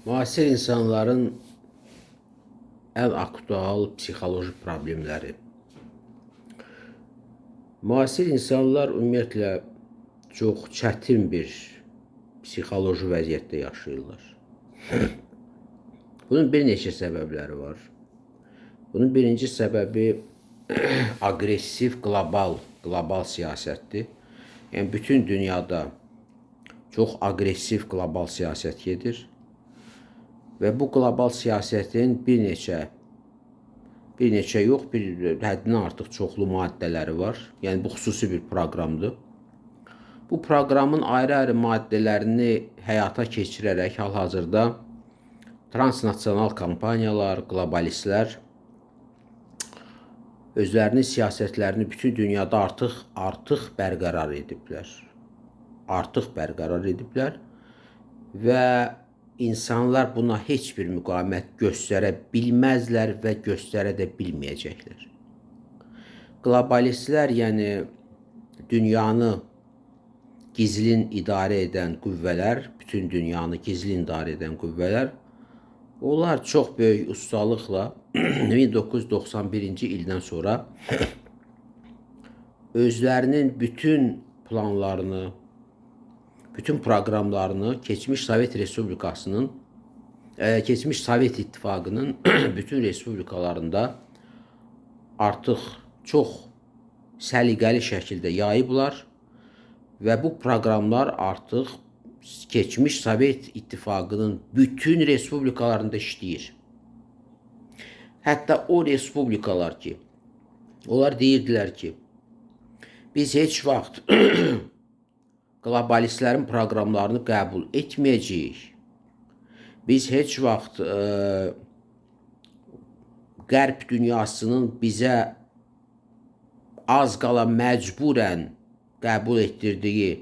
Müasir insanların ən aktual psixoloji problemləri. Müasir insanlar ümumiyyətlə çox çətin bir psixoloji vəziyyətdə yaşayırlar. Bunun bir neçə səbəbləri var. Bunun birinci səbəbi aqressiv qlobal siyasətdir. Yəni bütün dünyada çox aqressiv qlobal siyasət gedir. Və bu qlobal siyasətin bir neçə yox, bir həddindən artıq çoxlu maddələri var. Yəni bu xüsusi bir proqramdır. Bu proqramın ayrı-ayrı maddələrini həyata keçirərək hal-hazırda transnasional kompaniyalar, qlobalistlər özlərinin siyasətlərini bütün dünyada artıq bərqərar ediblər. Və insanlar buna heç bir müqavimət göstərə bilməzlər və göstərə də bilməyəcəklər. Qlobalistlər, yəni dünyanı gizlin idarə edən qüvvələr, bütün dünyanı gizlin idarə edən qüvvələr, onlar çox böyük ustalıqla 1991-ci ildən sonra özlərinin bütün planlarını, bütün proqramlarını keçmiş Sovet Respublikasının, keçmiş Sovet İttifaqının bütün respublikalarında artıq çox səliqəli şəkildə yayıblar və bu proqramlar artıq keçmiş Sovet İttifaqının bütün respublikalarında işləyir. Hətta o respublikalar ki, onlar deyirdilər ki, biz heç vaxt qlobalistlərin proqramlarını qəbul etməyəcəyik. Biz heç vaxt Qərb dünyasının bizə az qala məcburən qəbul etdirdiyi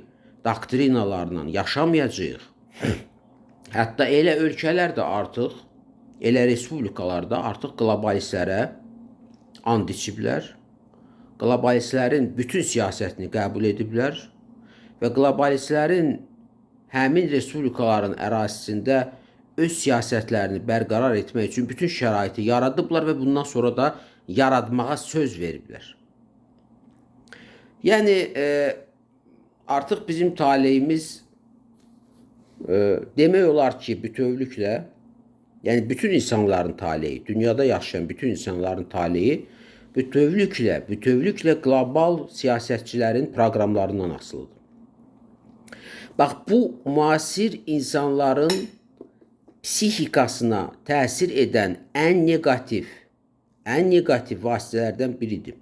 doktrinalarla yaşamayacağıq. Hətta elə ölkələr də artıq, elə respublikalarda artıq qlobalistlərə and içiblər. Qlobalistlərin bütün siyasətini qəbul ediblər. Və qlobalistlərin həmin respublikaların ərazisində öz siyasətlərini bərqərar etmək üçün bütün şəraiti yaradıblar və bundan sonra da yaratmağa söz veriblər. Yəni, artıq bizim taleyimiz demək olar ki, bütövlüklə, yəni bütün insanların taleyi, dünyada yaşayan bütün insanların taleyi bütövlüklə qlobal siyasətçilərin proqramlarından asılıdır. Bax, bu müasir insanların psixikasına təsir edən ən negativ vasitələrdən biridir.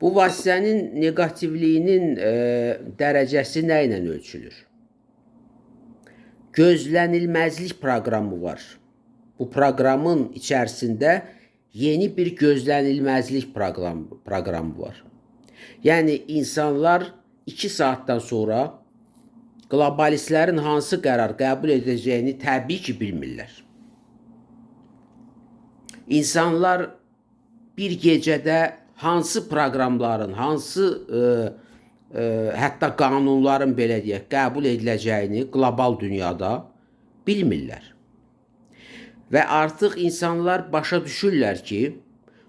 Bu vasitənin negativliyinin dərəcəsi nə ilə ölçülür? Gözlənilməzlik proqramı var. Bu proqramın içərisində yeni bir gözlənilməzlik proqramı var. Yəni, insanlar 2 saatdan sonra qlobalistlərin hansı qərar qəbul edəcəyini təbii ki, bilmirlər. İnsanlar bir gecədə hansı proqramların, hansı hətta qanunların belə deyək, qəbul ediləcəyini qlobal dünyada bilmirlər. Və artıq insanlar başa düşürlər ki,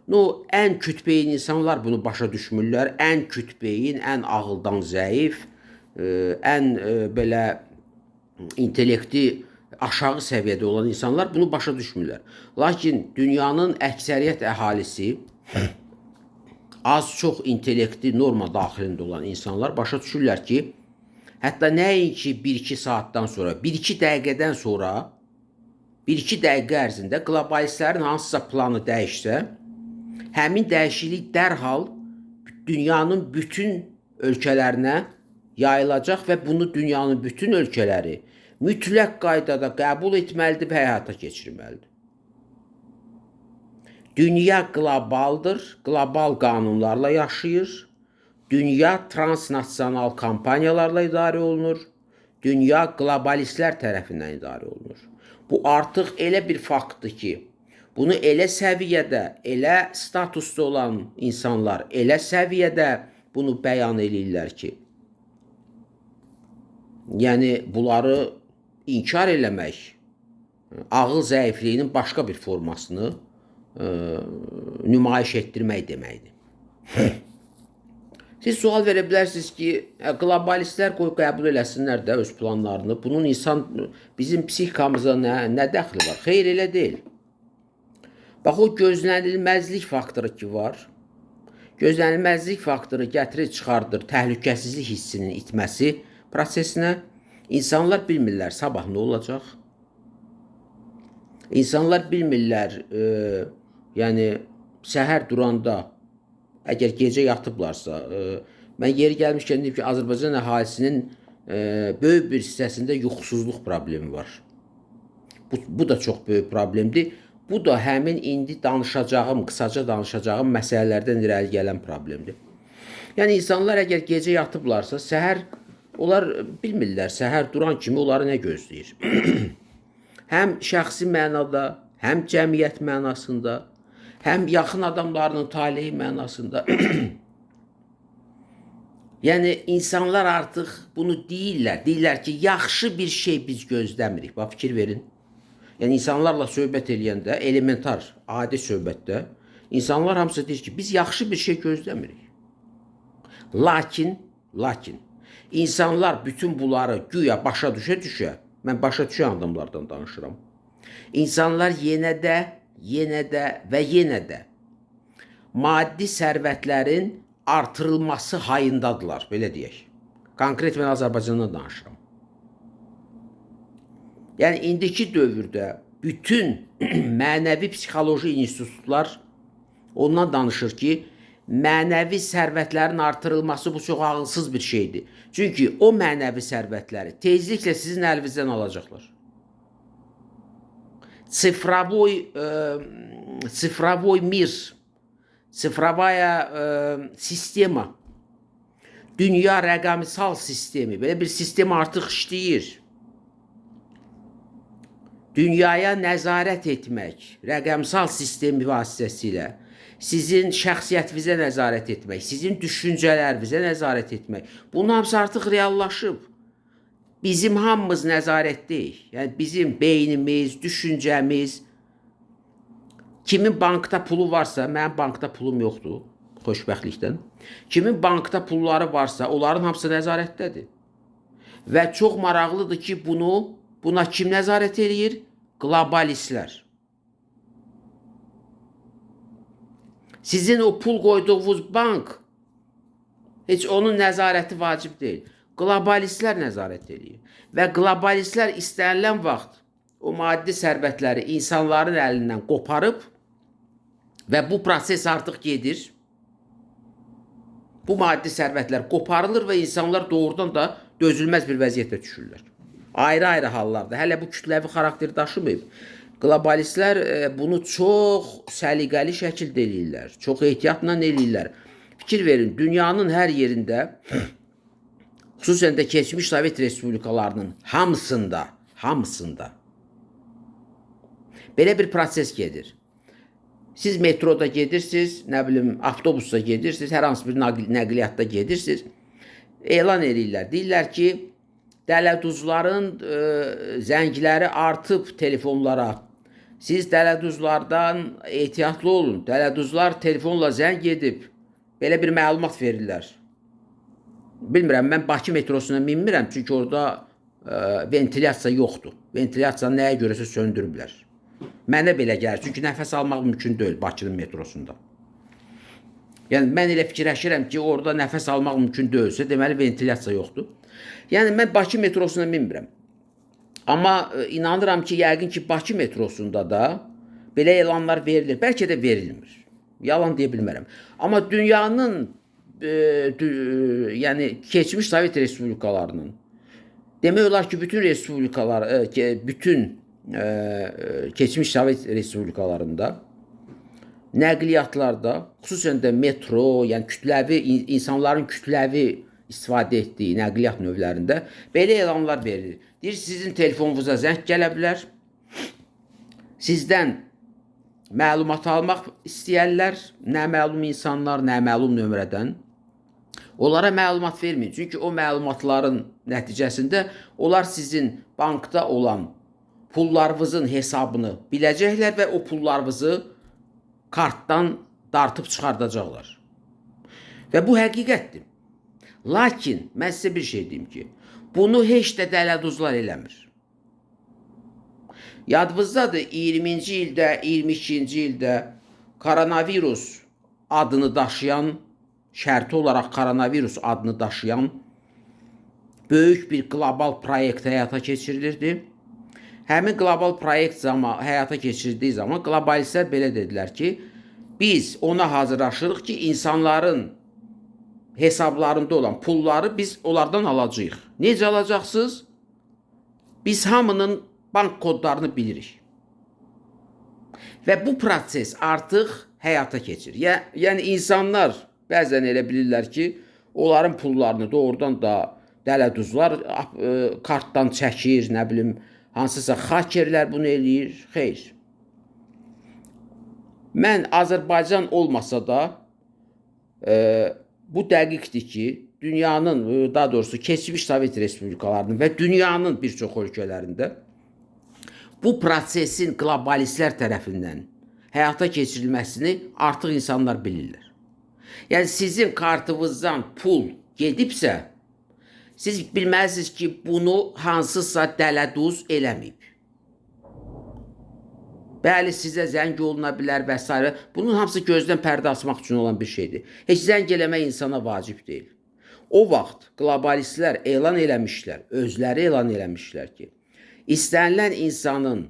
ən kütbeyin insanlar bunu başa düşmürlər. Ən kütbeyin, ən ağıldan zəif, ən belə intellekti aşağı səviyyədə olan insanlar bunu başa düşmürlər. Lakin dünyanın əksəriyyət əhalisi, az-çox intellekti norma daxilində olan insanlar başa düşürlər ki, hətta nəinki 1-2 saatdan sonra, 1-2 dəqiqədən sonra, 1-2 dəqiqə ərzində qlobalistlərin hansısa planı dəyişsə, həmin dəyişiklik dərhal dünyanın bütün ölkələrinə yayılacaq və bunu dünyanın bütün ölkələri mütləq qaydada qəbul etməlidir və həyata keçirməlidir. Dünya qlobaldır, qlobal qanunlarla yaşayır. Dünya transnasional kompaniyalarla idarə olunur. Dünya qlobalistlər tərəfindən idarə olunur. Bu artıq elə bir faktdır ki, bunu elə səviyyədə, elə statusda olan insanlar elə səviyyədə bunu bəyan edirlər ki, yəni bunları inkar eləmək ağıl zəifliyinin başqa bir formasını nümayiş etdirmək deməkdir. Siz sual verə bilərsiniz ki, qlobalistlər qoy qəbul eləsinlər də öz planlarını. Bunun bizim psixikamıza nə dəxli var? Xeyr, elə deyil. Bax, o gözlənilməzlik faktoru ki var. Gözlənilməzlik faktoru gətirir, çıxardır təhlükəsizlik hissinin itməsi prosesinə. İnsanlar bilmirlər sabah nə olacaq. İnsanlar bilmirlər, yəni səhər duranda, əgər gecə yatıblarsa, mən yeri gəlmişkən deyim ki, Azərbaycan əhalisinin böyük bir hissəsində yuxusuzluq problemi var. Bu da çox böyük problemdir. Bu da həmin indi danışacağım, qısaca danışacağım məsələlərdən irəli gələn problemdir. Yəni insanlar əgər gecə yatıblarsa, səhər onlar bilmirlər, səhər duran kimi onları nə gözləyir. Həm şəxsi mənada, həm cəmiyyət mənasında, həm yaxın adamlarının taleyi mənasında. Yəni insanlar artıq bunu deyirlər. Deyirlər ki, yaxşı bir şey biz gözləmirik. Bax, fikir verin. Yəni insanlarla söhbət eləyəndə, elementar, adi söhbətdə, insanlar hamısı deyir ki, biz yaxşı bir şey gözləmirik. Lakin, insanlar bütün bunları güya başa düşə, mən başa düşən adamlardan danışıram. İnsanlar yenə də maddi sərvətlərin artırılması hayındadılar, belə deyək. Konkret mən Azərbaycandan danışıram. Yəni, indiki dövrdə bütün mənəvi psixoloji institutlar ondan danışır ki, mənəvi sərvətlərin artırılması bu çox ağılsız bir şeydir. Çünki o mənəvi sərvətləri tezliklə sizin əlinizdən alacaqlar. Sifravoy mir, sifravaya sistema, dünya rəqəmsal sistemi, belə bir sistem artıq işləyir. Dünyaya nəzarət etmək, rəqəmsal sistemi vasitəsilə sizin şəxsiyyətinizə nəzarət etmək, sizin düşüncələrinizə nəzarət etmək. Bunun hamısı artıq reallaşıb. Bizim hamımız nəzarətdəyik. Yəni bizim beynimiz, düşüncəmiz. Kimin bankda pulu varsa, mənim bankda pulum yoxdur, xoşbəxtlikdən. Kimin bankda pulları varsa, onların hamısı nəzarətdədir. Və çox maraqlıdır ki, buna kim nəzarət eləyir? Qlobalistlər. Sizin o pul qoyduğunuz bank, heç onun nəzarəti vacib deyil. Qlobalistlər nəzarət eləyir. Və qlobalistlər istənilən vaxt o maddi sərvətləri insanların əlindən qoparıb və bu proses artıq gedir. Bu maddi sərvətlər qoparılır və insanlar doğrudan da dözülməz bir vəziyyətə düşürlər. Ayrı-ayrı hallarda. Hələ bu kütləvi xarakter daşımayıb. Qlobalistlər bunu çox səliqəli şəkildə eləyirlər. Çox ehtiyatla eləyirlər. Fikir verin, dünyanın hər yerində, xüsusən də keçmiş Sovet Respublikalarının hamısında belə bir proses gedir. Siz metroda gedirsiniz, nə bilim, avtobusda gedirsiniz, hər hansı bir nəqliyyatda gedirsiniz, elan eləyirlər. Deyirlər ki, dələduzların zəngləri artıb telefonlara. Siz dələduzlardan ehtiyatlı olun. Dələduzlar telefonla zəng edib. Belə bir məlumat verirlər. Bilmirəm, mən Bakı metrosuna minmirəm, çünki orada ventilyasiya yoxdur. Ventilyasiyanı nəyə görəsə söndürüblər. Mənə belə gəlir, çünki nəfəs almaq mümkün deyil Bakının metrosunda. Yəni, mən elə fikirləşirəm ki, orada nəfəs almaq mümkün deyilsə, deməli ventilyasiya yoxdur. Yəni, mən Bakı metrosuna minmirəm. Amma inanıram ki, yəqin ki, Bakı metrosunda da belə elanlar verilir. Bəlkə də verilmir. Yalan deyə bilmərəm. Amma dünyanın, yəni keçmiş Sovet Respublikalarının, demək olar ki, bütün respublikalar, keçmiş Sovet Respublikalarında nəqliyyatlarda, xüsusən də metro, yəni kütləvi, insanların kütləvi istifadə etdiyi nəqliyyat növlərində belə elanlar verilir. Deyir, sizin telefonunuza zəng gələ bilər, sizdən məlumat almaq istəyərlər, nə məlum insanlar, nə məlum nömrədən. Onlara məlumat verməyin, çünki o məlumatların nəticəsində onlar sizin bankda olan pullarınızın hesabını biləcəklər və o pullarınızı kartdan dartıb çıxardacaqlar. Və bu həqiqətdir. Lakin mən sizə bir şey deyim ki, bunu heç də dələduzlar eləmir. Yadınızdadır 20-ci ildə, 22-ci ildə koronavirus adını daşıyan, şərti olaraq koronavirus adını daşıyan böyük bir qlobal proyekt həyata keçirilirdi. Həmin qlobal proyekt həyata keçirildiyi zaman qlobalistlər belə dedilər ki, biz ona hazırlaşırıq ki, insanların hesablarında olan pulları biz onlardan alacağıq. Necə alacaqsınız? Biz hamının bank kodlarını bilirik. Və bu proses artıq həyata keçir. Yəni insanlar bəzən elə bilirlər ki, onların pullarını doğrudan da dələduzlar kartdan çəkir, nə bilim, hansısa hakerlər bunu eləyir. Xeyr. Mən Azərbaycan olmasa da bu dəqiqdir ki, dünyanın, daha doğrusu keçmiş Sovet Respublikalarının və dünyanın bir çox ölkələrində bu prosesin qlobalistlər tərəfindən həyata keçirilməsini artıq insanlar bilirlər. Yəni sizin kartınızdan pul gedibsə, siz bilməlisiniz ki, bunu hansısa dələduz eləməyib. Bəli, sizə zəng oluna bilər və s. Bunun hamısı gözdən pərdə açmaq üçün olan bir şeydir. Heç zəng eləmək insana vacib deyil. O vaxt qlobalistlər elan eləmişlər, özləri elan eləmişlər ki, istənilən insanın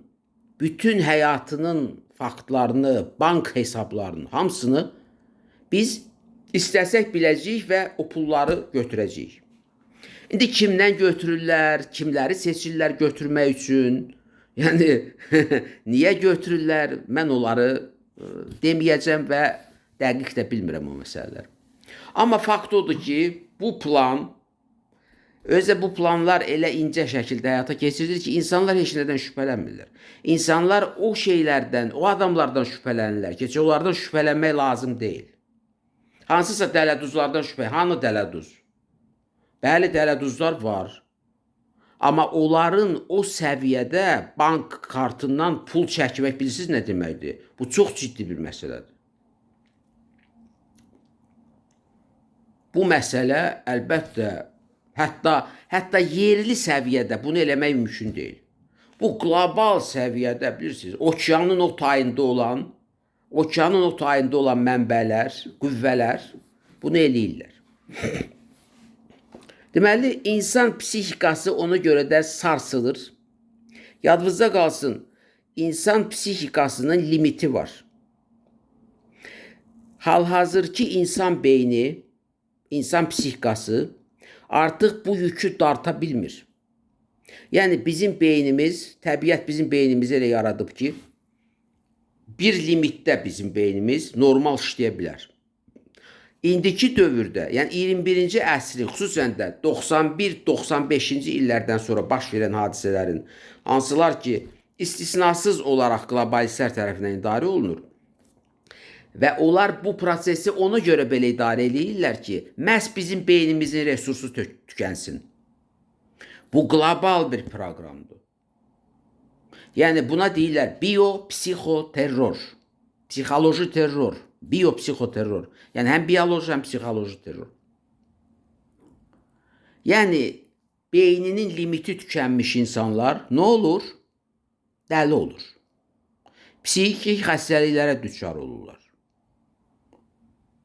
bütün həyatının faktlarını, bank hesablarını, hamısını biz istəsək biləcəyik və o pulları götürəcəyik. İndi kimdən götürürlər, kimləri seçirlər götürmək üçün? Yəni, niyə götürürlər? Mən onları deməyəcəm və dəqiq də bilmirəm o məsələlər. Amma fakt odur ki, bu plan, özə bu planlar elə incə şəkildə həyata keçirilir ki, insanlar heç nədən şübhələnmirlər. İnsanlar o şeylərdən, o adamlardan şübhələnirlər ki, onlardan şübhələnmək lazım deyil. Hansısa dələduzlardan şübhələnirlər. Hanı dələduz? Bəli, dələduzlar var. Amma onların o səviyyədə bank kartından pul çəkmək bilirsiniz nə deməkdir? Bu çox ciddi bir məsələdir. Bu məsələ əlbəttə hətta yerli səviyyədə bunu eləmək mümkün deyil. Bu qlobal səviyyədə bilirsiniz, okeanın o tayında olan mənbələr, qüvvələr bunu eləyirlər. Deməli, insan psixikası ona görə də sarsılır. Yadınızda qalsın, insan psixikasının limiti var. Hal-hazırki insan beyni, insan psixikası artıq bu yükü darta bilmir. Yəni, bizim beynimiz, təbiət bizim beynimizi elə yaradıb ki, bir limitdə bizim beynimiz normal işləyə bilər. İndiki dövrdə, yəni 21-ci əsrin, xüsusən də 91-95-ci illərdən sonra baş verən hadisələrin, hansılar ki, istisnasız olaraq qlobalistlər tərəfindən idarə olunur və onlar bu prosesi ona görə belə idarə edirlər ki, məhz bizim beynimizin resursu tükənsin. Bu qlobal bir proqramdır. Yəni, buna deyirlər biopsixoterror, psixoloji terror. Biopsixoterror. Yəni, həm bioloji, həm psixoloji terror. Yəni, beyninin limiti tükənmiş insanlar nə olur? Dəli olur. Psixik xəstəliklərə düçar olurlar.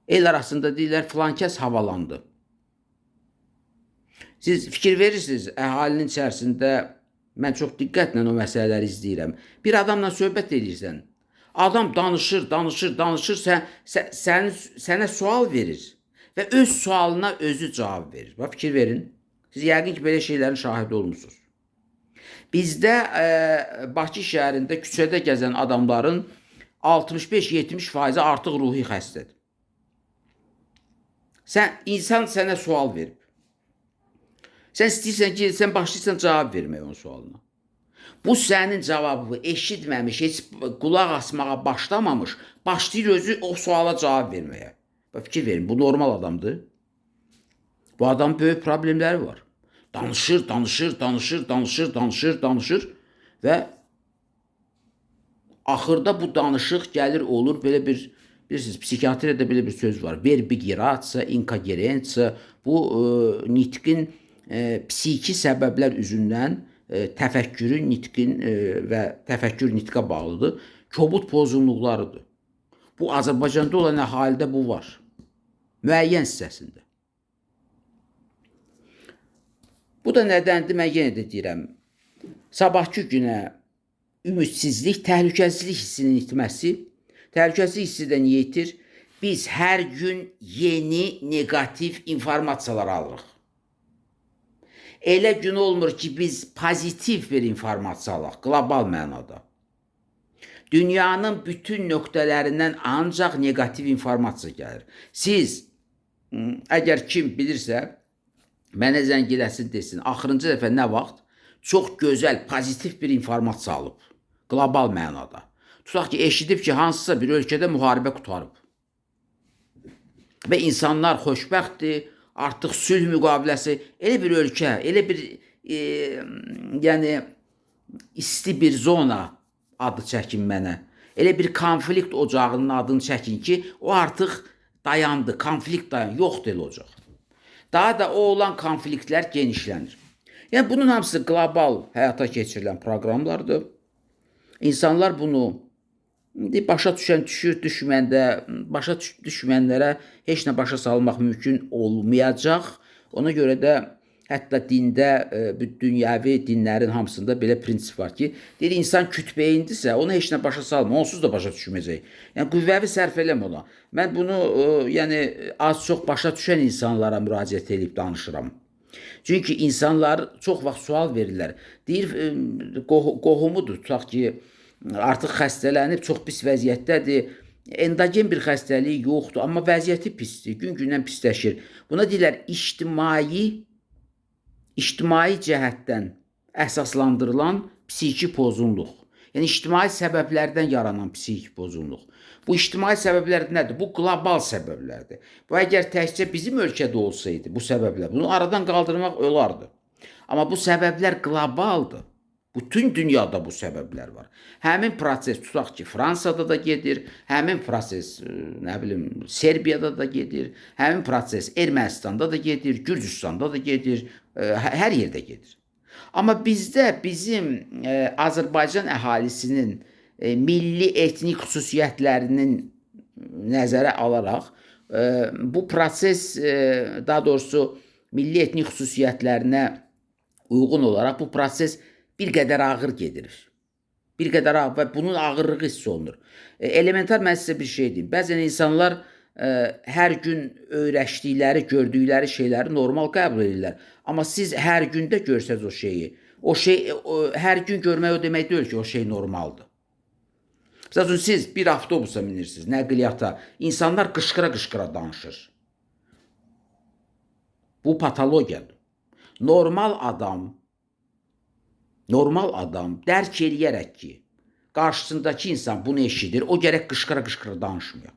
El arasında deyirlər, filan kəs havalandı. Siz fikir verirsiniz, əhalinin içərisində, mən çox diqqətlə o məsələləri izləyirəm. Bir adamla söhbət edirsən, adam danışır, sənə sual verir və öz sualına özü cavab verir. Bax, fikir verin. Siz yəqin ki, belə şeylərin şahidi olmuşsunuz. Bizdə Bakı şəhərində küçədə gəzən adamların 65-70% artıq ruhi xəstədir. İnsan sənə sual verib. Sən istəyirsən ki, sən başlayırsan cavab vermək onun sualına. Bu sənin cavabını eşitməmiş, heç qulaq asmağa başlamamış, başlayır özü o suala cavab verməyə. Fikir verin, bu normal adamdır. Bu adam böyük problemləri var. Danışır və Axırda bu danışıq gəlir olur belə bir, bilirsiniz, psixiatriyada belə bir söz var. Verbigirasiya, inkogerensiya. Bu nitqin psixi səbəblər üzündən təfəkkürün, nitqin və təfəkkür nitqə bağlıdır. Kobud pozğunluqlarıdır. Bu Azərbaycanda olan əhalidə bu var. Müəyyən hissəsində. Bu da nədəndir? Mən yenə də deyirəm. Sabahki günə ümidsizlik, təhlükəsizlik hissinin itməsi. Təhlükəsizlik hissi də niyə itir? Biz hər gün yeni negativ informasiyalar alırıq. Elə gün olmur ki, biz pozitiv bir informasiya alaq, qlobal mənada. Dünyanın bütün nöqtələrindən ancaq negativ informasiya gəlir. Siz, əgər kim bilirsə, mənə zəng eləsin desin, axırıncı dəfə nə vaxt çox gözəl, pozitiv bir informasiya alıb, qlobal mənada. Tutaq ki, eşidib ki, hansısa bir ölkədə müharibə qutarıb. Və insanlar xoşbəxtdir, artıq sülh müqaviləsi, elə bir ölkə, elə bir yəni isti bir zona adı çəkin mənə. Elə bir konflikt ocağının adını çəkin ki, o artıq dayandı, konflikt dayandı, yoxdur elə ocaq. Daha da o olan konfliktlər genişlənir. Yəni, bunun hamısı qlobal həyata keçirilən proqramlardır. İnsanlar bunu başa düşən düşür, başa düşmənlərə heç nə başa salmaq mümkün olmayacaq. Ona görə də hətta dində, dünyəvi dinlərin hamısında belə prinsip var ki, deyir, insan kütbeyindirsə, onu heç nə başa salma, onsuz da başa düşməyəcək. Yəni, qüvvəvi sərf eləmə ona. Mən bunu az-çox başa düşən insanlara müraciət edib danışıram. Çünki insanlar çox vaxt sual verirlər. Deyir, qohumudur, tutaq ki, artıq xəstələnib, çox pis vəziyyətdədir. Endogen bir xəstəliyi yoxdur, amma vəziyyəti pisdir, gün-gündən pisləşir. Buna deyirlər, ictimai cəhətdən əsaslandırılan psixi pozğunluq. Yəni, ictimai səbəblərdən yaranan psixi pozğunluq. Bu ictimai səbəblər nədir? Bu qlobal səbəblərdir. Bu, əgər təkcə bizim ölkədə olsaydı bu səbəblər, bunu aradan qaldırmaq olardı. Amma bu səbəblər qlobaldır. Bütün dünyada bu səbəblər var. Həmin proses, tutaq ki, Fransada da gedir, həmin proses, nə bilim, Serbiyada da gedir, həmin proses Ermənistanda da gedir, Gürcüstanda da gedir, hər yerdə gedir. Amma bizdə, bizim Azərbaycan əhalisinin milli etnik xüsusiyyətlərinin nəzərə alaraq, bu proses, daha doğrusu, milli etnik xüsusiyyətlərinə uyğun olaraq bu proses bir qədər ağır gedir. Bir qədər ağır və bunun ağırlığı hiss olunur. Elementar mən sizə bir şey deyim. Bəzən insanlar hər gün öyrəşdikləri, gördükləri şeyləri normal qəbul edirlər. Amma siz hər gündə görsəz o şeyi, hər gün görmək o demək deyil ki, o şey normaldır. Məsələn, siz bir avtobusa minirsiniz, nəqliyyata, insanlar qışqıra-qışqıra danışır. Bu patologiyadır. Normal adam dərk eləyərək ki, qarşısındakı insan bunu eşidir, o gərək qışqıra-qışqıra danışmıyor.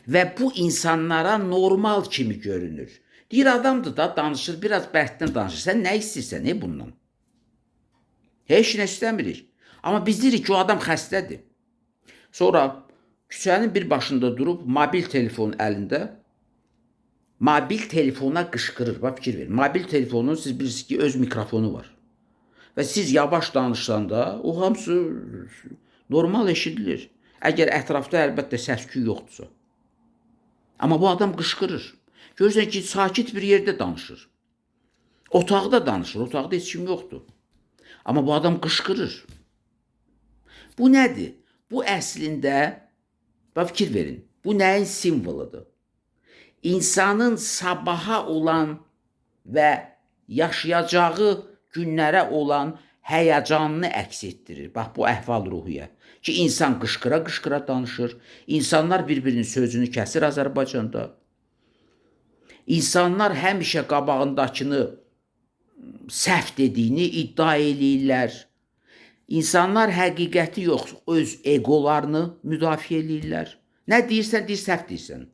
Və bu insanlara normal kimi görünür. Deyir, adamdır da, danışır, biraz bərkdən danışır. Sən nə istəyirsən bundan? Heç nə istəmirik. Amma biz deyirik ki, o adam xəstədir. Sonra küçənin bir başında durub, mobil telefon əlində, mobil telefona qışqırır. Bax, fikir verin. Mobil telefonun siz bilirsiniz ki, öz mikrofonu var. Və siz yavaş danışsanda, o hamısı normal eşidilir. Əgər ətrafda əlbəttə səs-küy yoxdursa. Amma bu adam qışqırır. Görürsən ki, sakit bir yerdə danışır. Otaqda danışır, otaqda heç kim yoxdur. Amma bu adam qışqırır. Bu nədir? Bu əslində, fikir verin, bu nəyin simvoludur? İnsanın sabaha olan və yaşayacağı günlərə olan həyəcanını əks etdirir. Bax, bu əhval-ruhiyyə. Ki, insan qışqıra-qışqıra danışır. İnsanlar bir-birinin sözünü kəsir Azərbaycanda. İnsanlar həmişə qabağındakını səhv dediyini iddia eləyirlər. İnsanlar həqiqəti yox, öz egolarını müdafiə eləyirlər. Nə deyirsən, deyir, səhv deyirsən.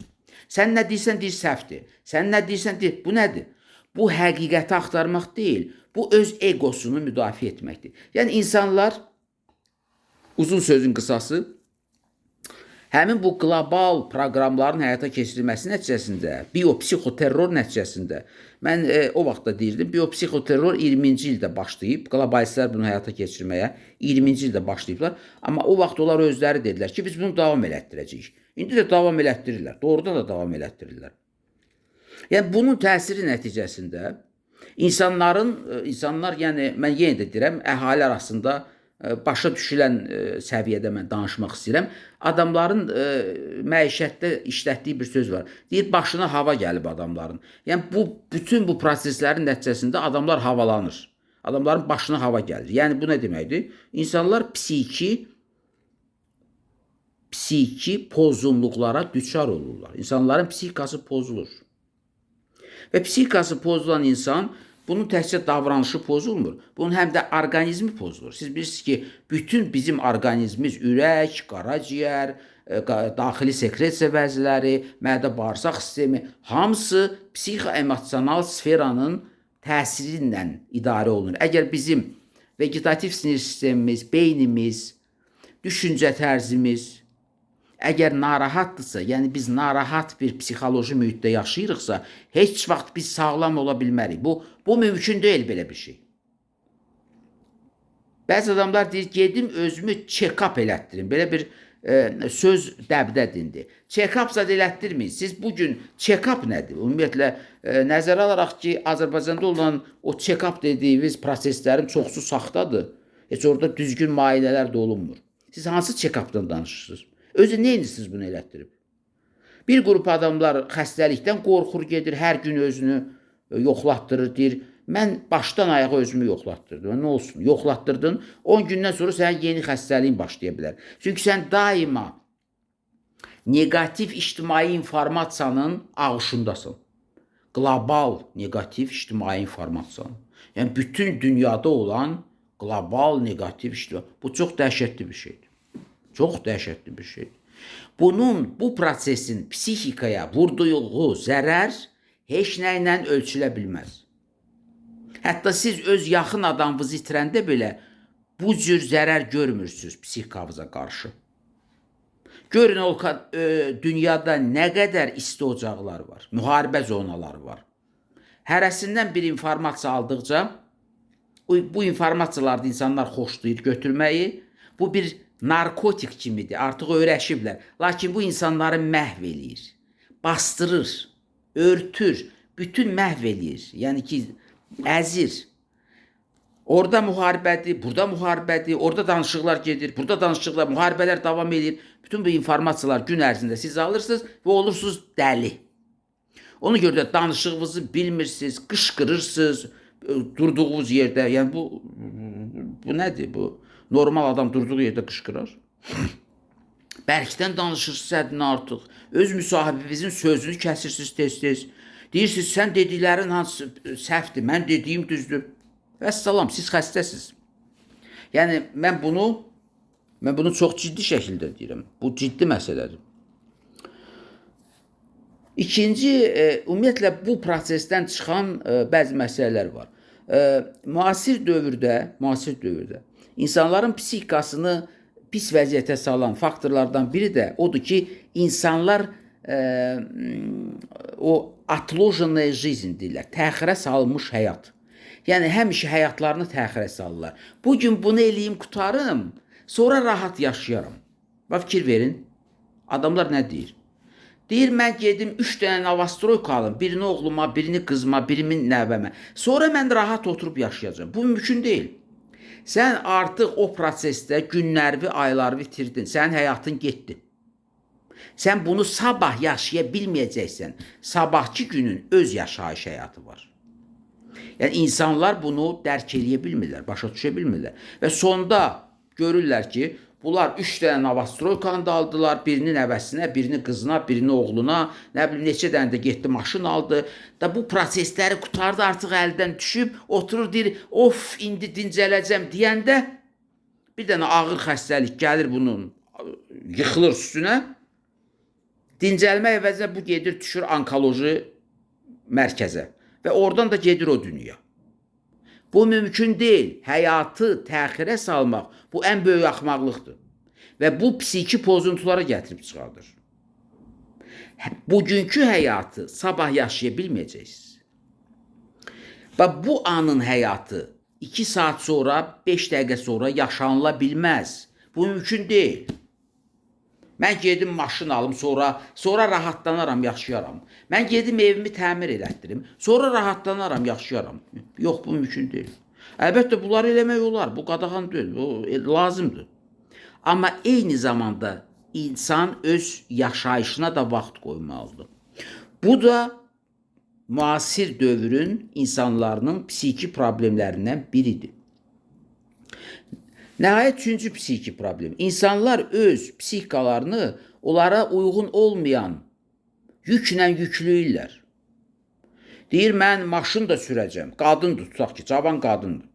Sən nə deyirsən, deyir, səhvdir. Sən nə deyirsən, deyir, bu nədir? Bu həqiqəti axtarmaq deyil, bu öz egosunu müdafiə etməkdir. Yəni, insanlar Uzun sözün qısası, həmin bu qlobal proqramların həyata keçirilməsi nəticəsində, biopsixoterror nəticəsində, mən o vaxtda deyirdim, biopsixoterror 20-ci ildə başlayıb, qlobalistlər bunu həyata keçirməyə 20-ci ildə başlayıblar. Amma o vaxt onlar özləri dedilər ki, biz bunu davam elətdirəcəyik. İndi də davam elətdirirlər, doğrudan da davam elətdirirlər. Yəni, bunun təsiri nəticəsində insanlar, yəni mən yenə də deyirəm, əhali arasında başa düşülən səviyyədə mən danışmaq istəyirəm. Adamların məişətdə işlətdiyi bir söz var. Deyir, başına hava gəlib adamların. Yəni, bütün bu proseslərin nəticəsində adamlar havalanır. Adamların başına hava gəlir. Yəni, bu nə deməkdir? İnsanlar psixi pozğunluqlara düçar olurlar. İnsanların psixikası pozulur. Və psixikası pozulan insan, bunun təkcə davranışı pozulmur. Bunun həm də orqanizmi pozulur. Siz bilirsiniz ki, bütün bizim orqanizmimiz, ürək, qaraciyər, daxili sekresiya vəzləri, mədə-bağırsaq sistemi, hamısı psixoemosional sferanın təsiri ilə idarə olunur. Əgər bizim vegetativ sinir sistemimiz, beynimiz, düşüncə tərzimiz, əgər narahatdırsa, yəni biz narahat bir psixoloji mühitdə yaşayırıqsa, heç vaxt biz sağlam ola bilmərik. Bu mümkün deyil belə bir şey. Bəzi adamlar deyir, gedim özümü check-up elətdirim. Belə bir söz dəbdədindir. Check-up zad elətdirməyin. Siz bugün check-up nədir? Ümumiyyətlə, nəzərə alaraq ki, Azərbaycanda olan o check-up dediyimiz proseslərin çoxsu saxtadır. Heç orada düzgün müayinələr də olunmur. Siz hansı check-updan danışırsınız? Özü nə edirsiniz bunu elətdirib? Bir qrup adamlar xəstəlikdən qorxur, gedir, hər gün özünü yoxlatdırır, deyir, mən başdan ayağa özümü yoxlatdırdım. Nə olsun, yoxlatdırdın, 10 gündən sonra sənin yeni xəstəliyin başlaya bilər. Çünki sən daima negativ ictimai informasiyanın ağışındasan. Qlobal negativ ictimai informasiyanın. Yəni, bütün dünyada olan qlobal negativ ictimai. Bu çox dəhşətli bir şeydir. Çox dəhşətli bir şeydir. Bu prosesin psixikaya vurduğu zərər heç nə ilə ölçülə bilməz. Hətta siz öz yaxın adamınızı itirəndə belə bu cür zərər görmürsünüz psixikavıza qarşı. Görün, dünyada nə qədər isti ocaqlar var, müharibə zonaları var. Hərəsindən bir informasiya aldıqca, bu informasiyalarda insanlar xoşlayır götürməyi, bu bir narkotik kimidir, artıq öyrəşiblər. Lakin bu insanları məhv eləyir, bastırır, örtür, bütün məhv eləyir. Yəni ki, əzir. Orada müharibədir, burada müharibədir, orada danışıqlar gedir, burada danışıqlar, müharibələr davam edir. Bütün bu informasiyalar gün ərzində siz alırsınız və olursunuz dəli. Ona görə də danışığınızı bilmirsiniz, qışqırırsınız durduğunuz yerdə. Yəni bu nədir? Bu normal adam durduğu yerdə qışqırar. Bərkdən danışırsınız həddindən artıq. Öz müsahibinizin sözünü kəsirsiniz tez-tez. Deyirsiniz, sən dediklərin hansı səhvdir, mən dediyim düzdür. Vəssalam, siz xəstəsiz. Yəni, mən bunu çox ciddi şəkildə deyirəm. Bu ciddi məsələdir. İkinci, ümumiyyətlə, bu prosesdən çıxan bəzi məsələlər var. Müasir dövrdə insanların psixikasını pis vəziyyətə salan faktorlardan biri də odur ki, insanlar o atlojenная жизнь deyirlər, təxirə salınmış həyat. Yəni, həmişə həyatlarını təxirə salırlar. Bugün bunu eləyim, qutarım, sonra rahat yaşayaram. Bax, fikir verin, adamlar nə deyir? Deyir, mən gedim 3 dənə Novostroyka alım, birini oğluma, birini qızıma, birini nəvəmə. Sonra mən rahat oturub yaşayacağım. Bu mümkün deyil. Sən artıq o prosesdə günlərvi, aylarvi itirdin. Sənin həyatın getdi. Sən bunu sabah yaşaya bilməyəcəksən. Sabahki günün öz yaşayış həyatı var. Yəni, insanlar bunu dərk eləyə bilmirlər, başa düşə bilmirlər. Və sonda görürlər ki, bunlar 3 dənə Novostroykanı da aldılar, birini nəvəsinə, birini qızına, birini oğluna, nə bilim, neçə dənə də getdi, maşın aldı. Da bu prosesləri qutardı, artıq əldən düşüb, oturur, deyir, of, indi dincələcəm deyəndə, bir dənə ağır xəstəlik gəlir bunun, yıxılır üstünə, dincəlmə əvəzinə bu gedir, düşür onkoloji mərkəzə və oradan da gedir o dünya. Bu mümkün deyil. Həyatı təxirə salmaq, bu ən böyük axmaqlıqdır. və bu psixi pozuntulara gətirib çıxardır. Bugünkü həyatı sabah yaşaya bilməyəcəksiniz. Və bu anın həyatı 2 saat sonra, 5 dəqiqə sonra yaşanıla bilməz. Bu mümkün deyil. Mən gedim maşın alım, sonra rahatlanaram, yaşayaram. Mən gedim evimi təmir elətdirim, sonra rahatlanaram, yaşayaram. Yox, bu mümkün deyil. Əlbəttə bunları eləmək olar, bu qadağan deyil, bu lazımdır. Amma eyni zamanda insan öz yaşayışına da vaxt qoymalıdır. Bu da müasir dövrün insanlarının psixi problemlərindən biridir. Nəhayət üçüncü psixi problem. İnsanlar öz psixikalarını onlara uyğun olmayan yüklə yükləyirlər. Deyir, mən maşın da sürəcəm. Qadındır, tutaq ki, cavan qadındır.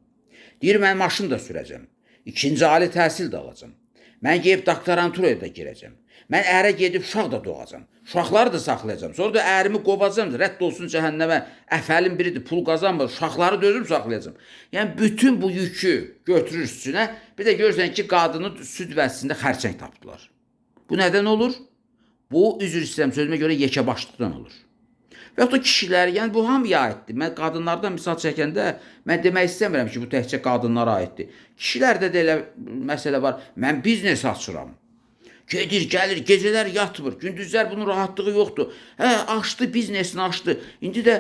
Deyir, mən maşın da sürəcəm. İkinci ali təhsil də alacam. Mən gedib doktoranturaya da girəcəm. Mən ərə gedib uşaq da doğacam. Uşaqları da saxlayacam. Sonra da ərimi qovacam, rədd olsun cəhənnəmə. Əfəlin biridir, pul qazanmır. Uşaqları da özüm saxlayacam. Yəni bütün bu yükü götürür üstünə. Bir də görürsən ki, qadının süd vəsində xərçəng tapdılar. Bu nədən olur? Bu üzr istəyirəm sözümə görə yekəbaşlıqdan olur. Və yaxud da kişilər, yəni bu hamıya aiddir. Mən qadınlardan misal çəkəndə mən demək istəmirəm ki, bu təkcə qadınlara aiddir. Kişilərdə də elə məsələ var. Mən biznes açıram. Gedir, gəlir, gecələr yatmır. Gündüzlər bunun rahatlığı yoxdur. Açdı, biznesini açdı. İndi də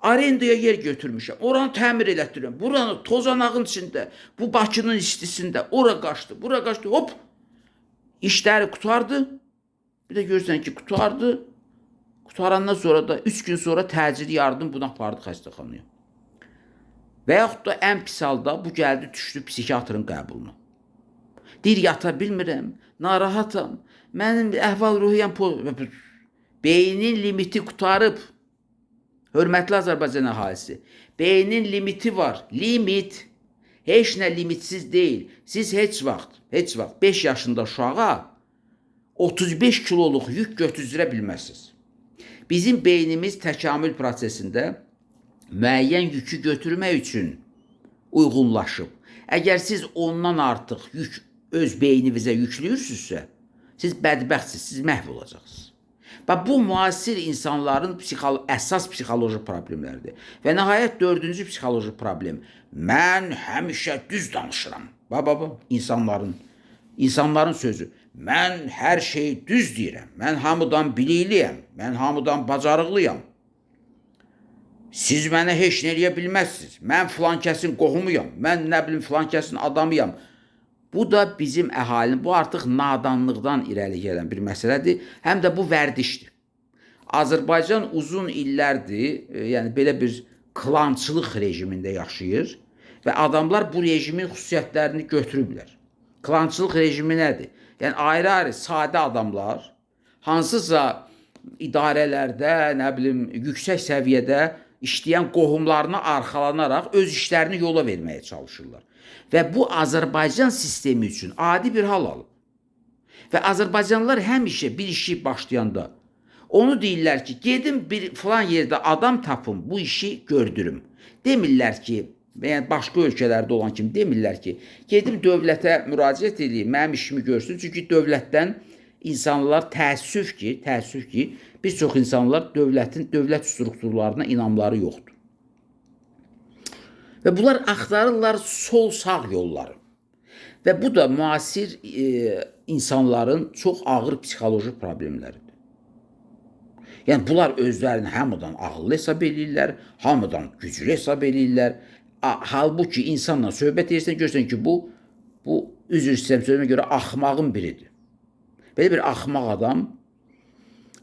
arendaya yer götürmüşəm. Oranı təmir elətdirirəm. Buranı tozanağın içində, bu Bakının istisində, ora qaçdı, bura qaçdı. Hop! İşləri qutardı. Bir də görürsən ki, qutardı. Qutarandan sonra da 3 gün sonra təcili yardım buna apardı xəstəxanaya. Və yaxud da ən pis halda bu gəldi, düşdü psixiatrın qəbuluna. Deyir, yata bilmirəm, narahatam, mənim əhval-ruhiyyəm beynin limiti qutarıb. Hörmətli Azərbaycan əhalisi, beynin limiti var, limit. Heç nə limitsiz deyil. Siz heç vaxt 5 yaşında uşağa 35 kiloluq yük götürdürə bilməzsiniz. Bizim beynimiz təkamül prosesində müəyyən yükü götürmək üçün uyğunlaşıb. Əgər siz ondan artıq yük öz beynivizə yükləyirsinizsə, siz bədbəxtsiniz, siz məhv olacaqsınız. Və bu müasir insanların əsas psixoloji problemləridir. Və nəhayət 4-cü psixoloji problem. Mən həmişə düz danışıram. İnsanların sözü. Mən hər şeyi düz deyirəm. Mən hamıdan bilikliyəm. Mən hamıdan bacarıqlıyam. Siz mənə heç nə eləyə bilməzsiniz. Mən filan kəsin qohumuyam. Mən nə bilim filan kəsin adamıyam. Bu da bizim əhalinin, bu artıq nadanlıqdan irəli gələn bir məsələdir. Həm də bu vərdişdir. Azərbaycan uzun illərdir, yəni belə bir klançılıq rejimində yaşayır və adamlar bu rejimin xüsusiyyətlərini götürüblər. Klançılıq rejimi nədir? Yəni ayrı-ayrı sadə adamlar hansısa idarələrdə, nə bilim, yüksək səviyyədə işləyən qohumlarına arxalanaraq öz işlərini yola verməyə çalışırlar. Və bu Azərbaycan sistemi üçün adi bir hal alıb. Və Azərbaycanlılar həmişə bir işi başlayanda onu deyirlər ki, gedim bir filan yerdə adam tapım, bu işi gördürüm. Demirlər ki, yəni başqa ölkələrdə olan kimi demirlər ki, gedim dövlətə müraciət edeyim, mənim işimi görsün. Çünki dövlətdən insanlar təəssüf ki, bir çox insanlar dövlət strukturlarına inamları yoxdur. Və bunlar axtarırlar sol-sağ yolları. Və bu da müasir insanların çox ağır psixoloji problemləridir. Yəni bunlar özlərini hamıdan ağıllı hesab edirlər, hamıdan güclü hesab edirlər. Halbuki insanla söhbət edirsən, görürsən ki, bu üzr istəyirəm sözümə görə axmağın biridir. Belə bir axmaq adam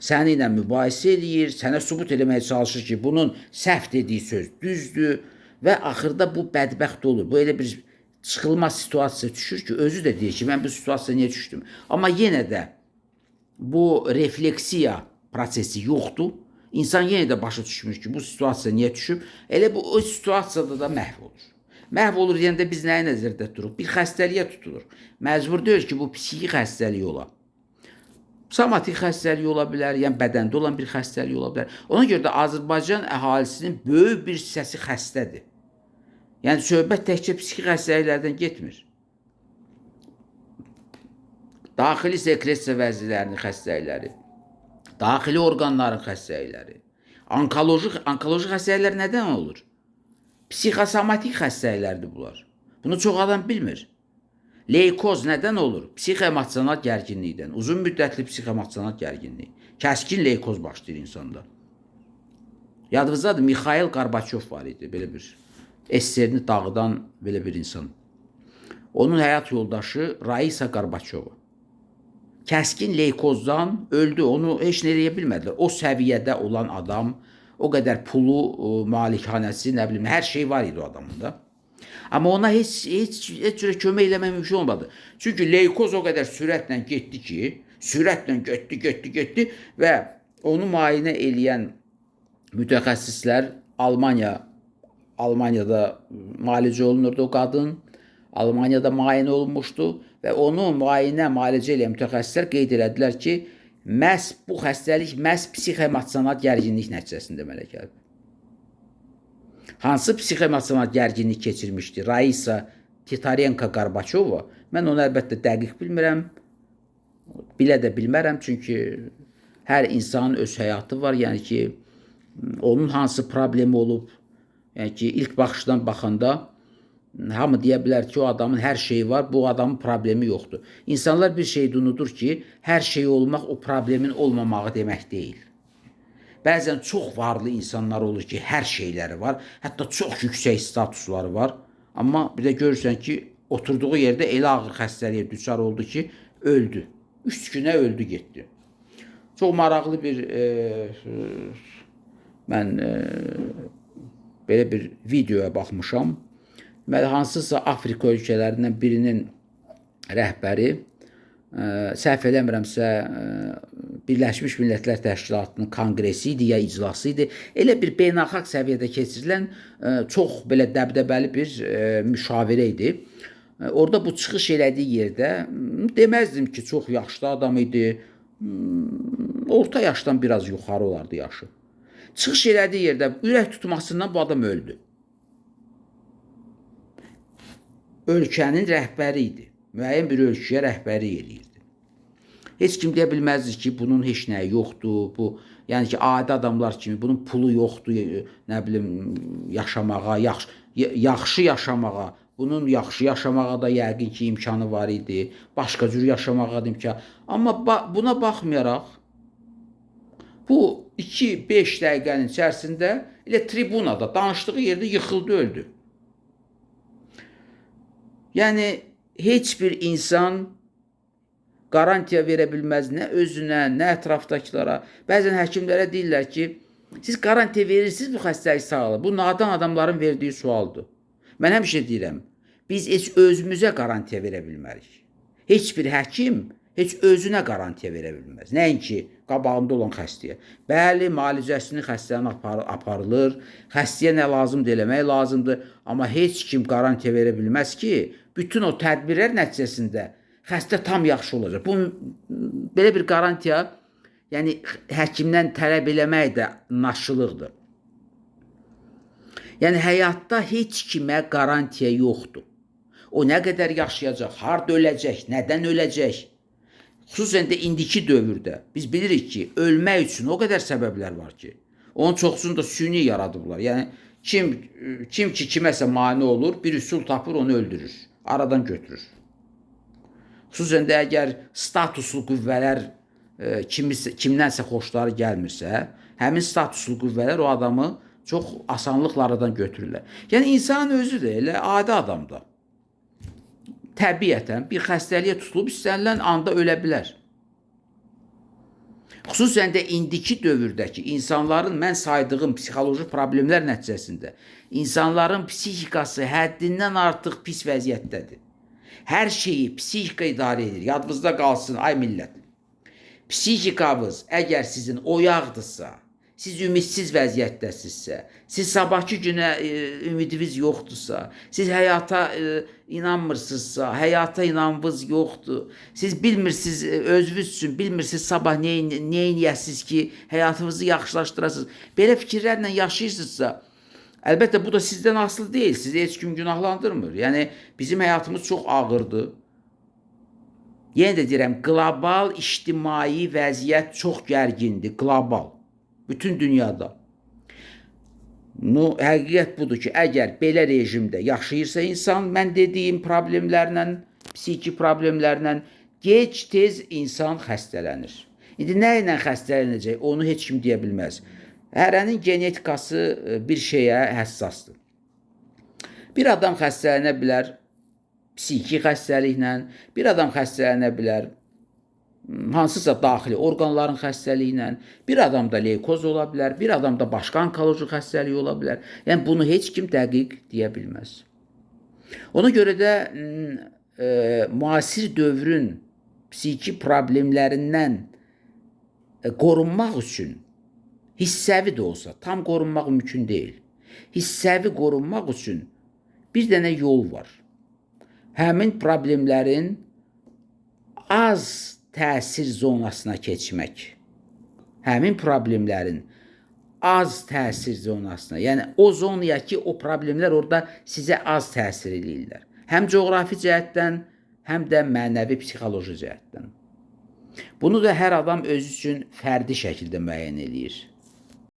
səni ilə mübahisə edir, sənə sübut eləməyə çalışır ki, bunun səhv dediyi söz düzdür və axırda bu bədbəxt olur. Bu elə bir çıxılmaz situasiya düşür ki, özü də deyir ki, mən bu situasiyaya niyə düşdüm? Amma yenə də bu refleksiya prosesi yoxdur. İnsan yenə də başa düşmür ki, bu situasiya niyə düşüb? Elə bu o situasiyada da məhv olur. Məhv olur deyəndə biz nəyə nəzərdə tuturuq? Bir xəstəliyə tutulur. Məcbur deyil ki, bu psixi xəstəlik ola. Somatik xəstəlik ola bilər, yəni bədəndə olan bir xəstəlik ola bilər. Ona görə də Azərbaycan əhalisinin böyük bir hissəsi xəstədir. Yəni söhbət təkcə psixi xəstəliklərdən getmir. daxili sekresiya vəzirlərinin xəstəlikləri, daxili orqanların xəstəlikləri, onkoloji xəstəliklər nədən olur? Psixosomatik xəstəliklərdir bunlar. Bunu çox adam bilmir. Leykoz nədən olur? Psixoemosional gərginlikdən, uzun müddətli psixoemosional gərginlik. Kəskin leykoz başlayır insanda. Yadınızdadır, Mikhail Gorbaçov var idi, belə bir SSR-ni dağıdan belə bir insan. Onun həyat yoldaşı Raisa Gorbaçova. Kəskin leykozdan öldü, onu heç nə eləyə bilmədilər. O səviyyədə olan adam, o qədər pulu, malikanəsi, nə bilim, hər şey var idi o adamın da. Amma ona heç cürə kömək eləmək mümkün olmadı. Çünki leykoz o qədər sürətlə getdi ki, sürətlə getdi və onu müayinə eləyən mütəxəssislər Almaniyada müalicə olunurdu o qadın. Almaniyada müayinə olunmuşdu və onu müalicə eləyən mütəxəssislər qeyd elədilər ki, məhz bu xəstəlik məhz psixoemosional gərginlik nəticəsində əmələ gəlib. Hansı psixoemosional gərginlik keçirmişdi? Raisa Titarenko Gorbaçova. Mən onu əlbəttə dəqiq bilmirəm. Bilə də bilmərəm, çünki hər insanın öz həyatı var. Yəni ki, onun hansı problemi olub, yəni ki, ilk baxışdan baxanda hamı deyə bilər ki, o adamın hər şeyi var, bu adamın problemi yoxdur. İnsanlar bir şeydə unudur ki, hər şey olmaq o problemin olmamağı demək deyil. Bəzən çox varlı insanlar olur ki, hər şeyləri var, hətta çox yüksək statusları var. Amma bir də görürsən ki, oturduğu yerdə elə ağır xəstəliyə düçar oldu ki, öldü. 3 günə öldü, getdi. Çox maraqlı bir mən belə bir videoya baxmışam. Hansısa Afrika ölkələrindən birinin rəhbəri, səhv eləmirəmsə, Birləşmiş Millətlər Təşkilatının konqresi idi ya iclası idi. Elə bir beynəlxalq səviyyədə keçirilən çox belə dəbdəbəli bir müşavirə idi. Orada bu çıxış elədiyi yerdə deməzdim ki, çox yaşlı adam idi. Orta yaşdan biraz yuxarı olardı yaşı. Çıxış elədiyi yerdə ürək tutmasından bu adam öldü. Ölkənin rəhbəri idi. Müəyyən bir ölkəyə rəhbəri eləyirdi. Heç kim deyə bilməzdi ki, bunun heç nəyi yoxdur. Bu, yəni ki, adi adamlar kimi bunun pulu yoxdur, nə bilim, yaşamağa, yaxşı yaşamağa. Bunun yaxşı yaşamağa da yəqin ki, imkanı var idi. Başqa cür yaşamağa da imkanı. Amma buna baxmayaraq, bu 2-5 dəqiqənin içərisində elə tribunada, danışdığı yerdə yıxıldı, öldü. Yəni, heç bir insan qarantiya verə bilməz nə özünə, nə ətrafdakılara. Bəzən həkimlərə deyirlər ki, siz qarantiya verirsiniz, bu xəstəlik sağalır. Bu nadan adamların verdiyi sualdır. Mən həmişə deyirəm, biz heç özümüzə qarantiya verə bilmərik. Heç bir həkim heç özünə qarantiya verə bilməz. Nəinki qabağında olan xəstəyə. Bəli, müalicəsini xəstənin aparılır, xəstəyə nə lazımdır eləmək lazımdır, amma heç kim qarantiya verə bilməz ki, bütün o tədbirlər nəticəsində xəstə tam yaxşı olacaq. Bu, belə bir qarantiya, yəni həkimdən tələb eləmək də naşılıqdır. Yəni, həyatda heç kimə qarantiya yoxdur. O nə qədər yaşayacaq, harada öləcək, nədən öləcək. Xüsusən də indiki dövrdə biz bilirik ki, ölmək üçün o qədər səbəblər var ki, onun çoxsunu da süni yaradıblar. Yəni, kim ki kiməsə mane olur, bir üsul tapır, onu öldürür, aradan götürür. Xüsusən də əgər statuslu qüvvələr kimdənsə xoşları gəlmirsə, həmin statuslu qüvvələr o adamı çox asanlıqla aradan götürürlər. Yəni, insanın özü də elə adi adamda. Təbiətən bir xəstəliyə tutulub istənilən anda ölə bilər. Xüsusən də indiki dövrdəki insanların mən saydığım psixoloji problemlər nəticəsində insanların psixikası həddindən artıq pis vəziyyətdədir. Hər şeyi psixika idarə edir. Yadınızda qalsın, ay millət. Psixikavız əgər sizin oyaqdırsa, siz ümidsiz vəziyyətdəsinizsə, siz sabahki günə ümidiniz yoxdursa, siz həyata inanmırsınızsa, həyata inanvınız yoxdur, siz bilmirsiniz, özünüz üçün bilmirsiniz sabah nə eləyəsiniz ki, həyatınızı yaxşılaşdırasınız. Belə fikirlərlə yaşayırsınızsa, əlbəttə bu da sizdən asılı deyil, sizi heç kim günahlandırmır. Yəni, bizim həyatımız çox ağırdır. Yenə də deyirəm, qlobal ictimai vəziyyət çox gərgindir, qlobal. Bütün dünyada. Həqiqət budur ki, əgər belə rejimdə yaşayırsa insan, mən dediyim problemlərlə, psixi problemlərlə gec-tez insan xəstələnir. İndi nə ilə xəstələnəcək, onu heç kim deyə bilməz. Hərənin genetikası bir şeyə həssasdır. Bir adam xəstələnə bilər psixi xəstəliklə, bir adam xəstələnə bilər hansısa daxili orqanların xəstəliylə, bir adamda leykoz ola bilər, bir adamda başqa onkoloji xəstəlik ola bilər. Yəni bunu heç kim dəqiq deyə bilməz. Ona görə də müasir dövrün psixi problemlərindən qorunmaq üçün hissəvi də olsa, tam qorunmaq mümkün deyil. Hissəvi qorunmaq üçün bir dənə yol var. Həmin problemlərin az təsir zonasına keçmək. Həmin problemlərin az təsir zonasına, yəni o zonaya ki, o problemlər orada sizə az təsir edirlər. Həm coğrafi cəhətdən, həm də mənəvi, psixoloji cəhətdən. Bunu da hər adam özü üçün fərdi şəkildə müəyyən edir.